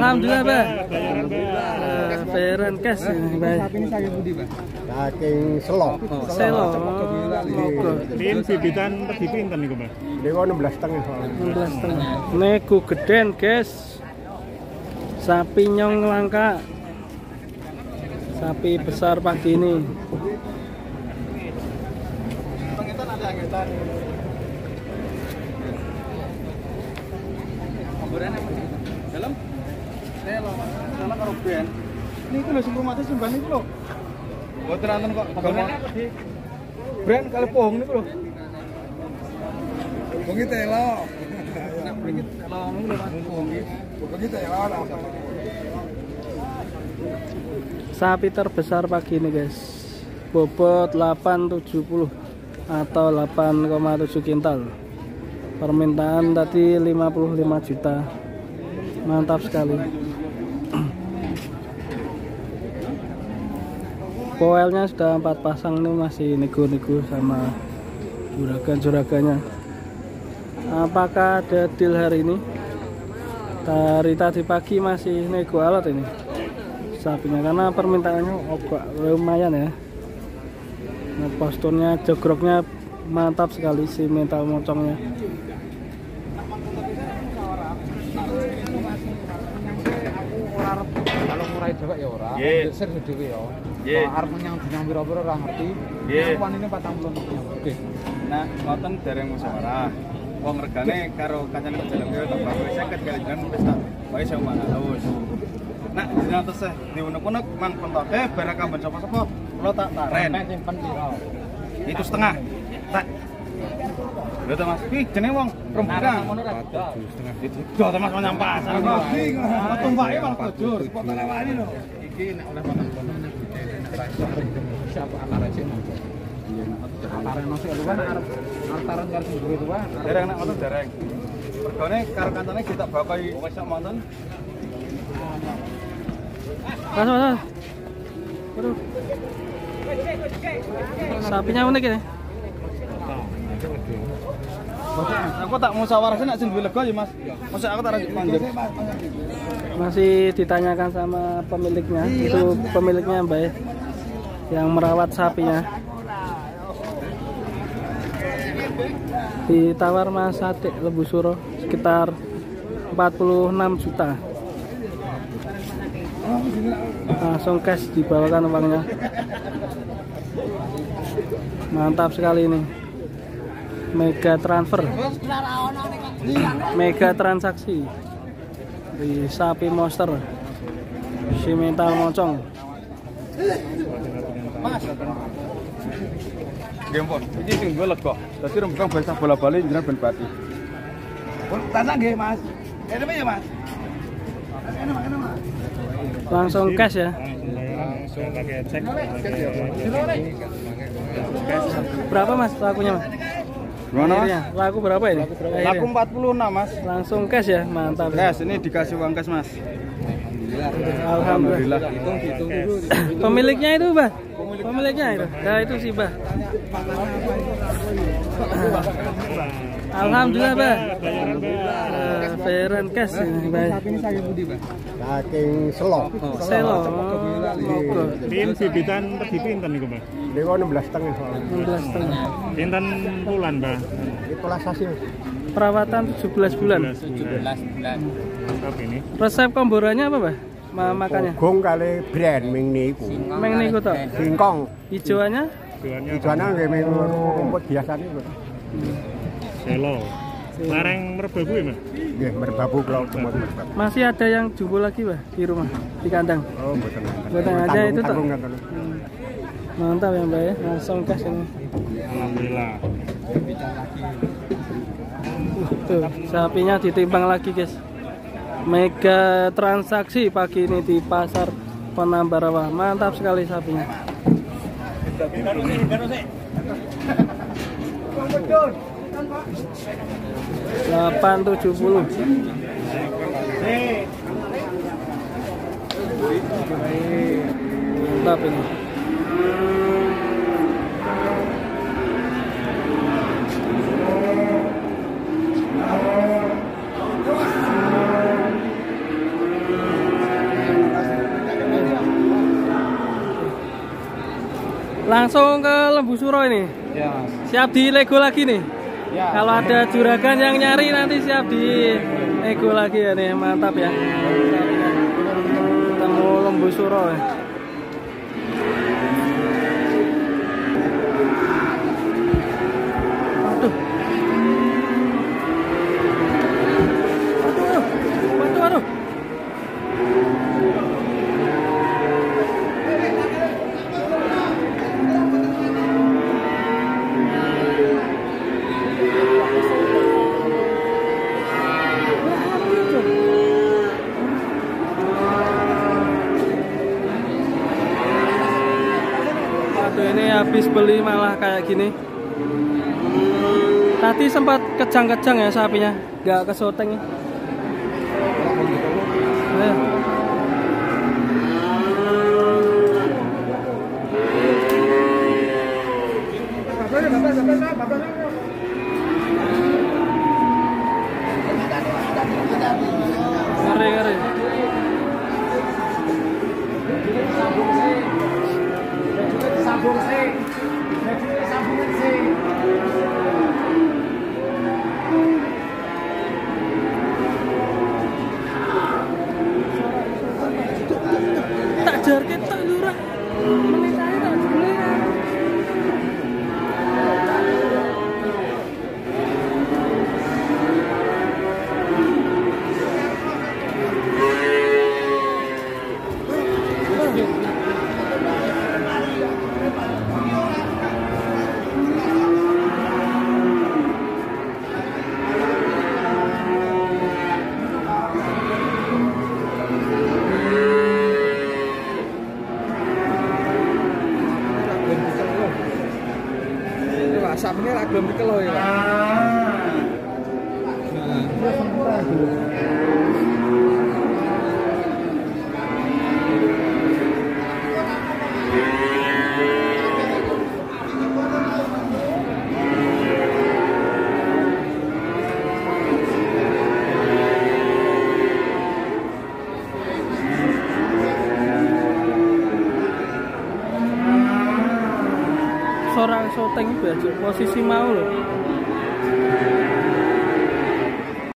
Alhamdulillah, Mbak. Bayaran cash ini, Mbak. Sapi ini saking pundi, Mbak? Saking Selo. Selo. Riyen bibitan pergi pinten niku, Mbak? Niku 16,5. 16,5. Nego geden, guys. Sapi nyong langka. Sapi besar pagi ini. Dalam? Selo. Salah karo ben. Niku lho sing rumate sembah niku lho. Mboten anten kok. Brand kali pohong niku lho. Pohong telo. Nak mriki telo niku lho Mas. Pohong telo. Sapi terbesar pagi ini, guys. Bobot 870 atau 8,7 kintal. Permintaan tadi 55 juta. Mantap sekali. Poelnya sudah 4 pasang, ini masih nego-nego sama juragan-juraganya. Apakah ada deal hari ini? Dari tadi pagi masih nego alat ini sapinya, karena permintaannya agak lumayan ya. Nah, posturnya, jogroknya mantap sekali, si mental mocongnya. Kalau murai dewek ya ora, sir dhewe ya. Arep menyang dinang pira-pira ora ngerti. Wan ini 40. Oke. Nah, ngoten dereng musyawarah. Wong regane karo kancane kok jalan kaya tak bagus 50 kali jalan wis tak wae 1.500. Nah, jenengan tesih diunek-unek mang pentoke barang kamben sapa-sapa kula tak taren. Simpen pira? Itu setengah. Tak. Lho to Mas, iki jenenge wong rembukan. Ngono ra beda. Itu to Mas menyang pasar. Tumpake malah bojor. Foto lewani lho. Iki nek oleh potong-potong nek siapa antara sing ngono. Iya nek antara nasi luwan arep antaran karo sing dhuwur luwan. Dereng nek ngoten dereng. Mergone karo kancane kita bakoki wis sak monten. Mas. Waduh. Sapinya unik ini. Aku tak musyawarah nek sing duwe lega ya Mas. Masa aku tak rajik panggil. Masih ditanyakan sama pemiliknya, itu pemiliknya Mbak ya, yang merawat sapinya. Ditawar Mas Adik Lembu Suro sekitar 46 juta. Langsung cash dibawakan uangnya. Mantap sekali ini. Mega transfer, mega transaksi di sapi monster, si mental mocong. Mas. Nggih pun, iki sing duwe lega. Dadi rembukan basa bola-bali jenengan ben pati. Pun tanah nggih Mas. Ini ya Mas. Langsung cash ya. Langsung pakai cek. Berapa Mas lakunya Mas? Gimana? Laku berapa ini? Laku 46 Mas. Langsung cash ya, mantap. Cash, ini dikasih uang cash Mas. Alhamdulillah. Hitung dulu. Pemiliknya itu Bah? Pemiliknya itu? Nah itu sih Bah. Alhamdulillah Bah. Bayaran cash ini Bah. Sapi ini saking pundi, Mbak? Saking Selo. Selo. Riyen bibitan pergi pinten niku, Mbak? Niku 16,5. 16,5. Pinten bulan, Mbak? Itulah hasil. Perawatan 17 bulan. 17 bulan. Mantap ini. Resep komborannya apa Bah? Makannya? Gong kali brand ming niku. Meng niku toh. Singkong. Hijauannya? Hijauannya nggih ming rumput biasa niku. Selo. Lareng merbabu ya, Mas? Nggih, merbabu kula semua merbabu. Masih ada yang jumbo lagi Bah di rumah, di kandang? Oh, mboten. Mboten aja itu toh. Tanggung. Mantap ya Mbak ya, langsung cash ini. Alhamdulillah. Tuh, sapinya ditimbang lagi guys. Mega transaksi pagi ini di pasar Penambarawa. Mantap sekali sapinya. 870. Mantap ini. Langsung ke Lembu Suro ini. Ya, Mas. Siap di Lego lagi nih. Ya. Kalau ada juragan yang nyari nanti siap di Lego lagi ya nih, mantap ya. Ketemu Lembu Suro ya. Aduh. Waduh. Waduh, ini habis beli malah kayak gini. Tadi sempat kejang-kejang ya sapinya, nggak kesoteng. Nah. Ngeri. Tak jar kita lurah. Menitane tak jule. Asapnya lah belum dikeloh ya. Sorang soteng baju posisi mau loh.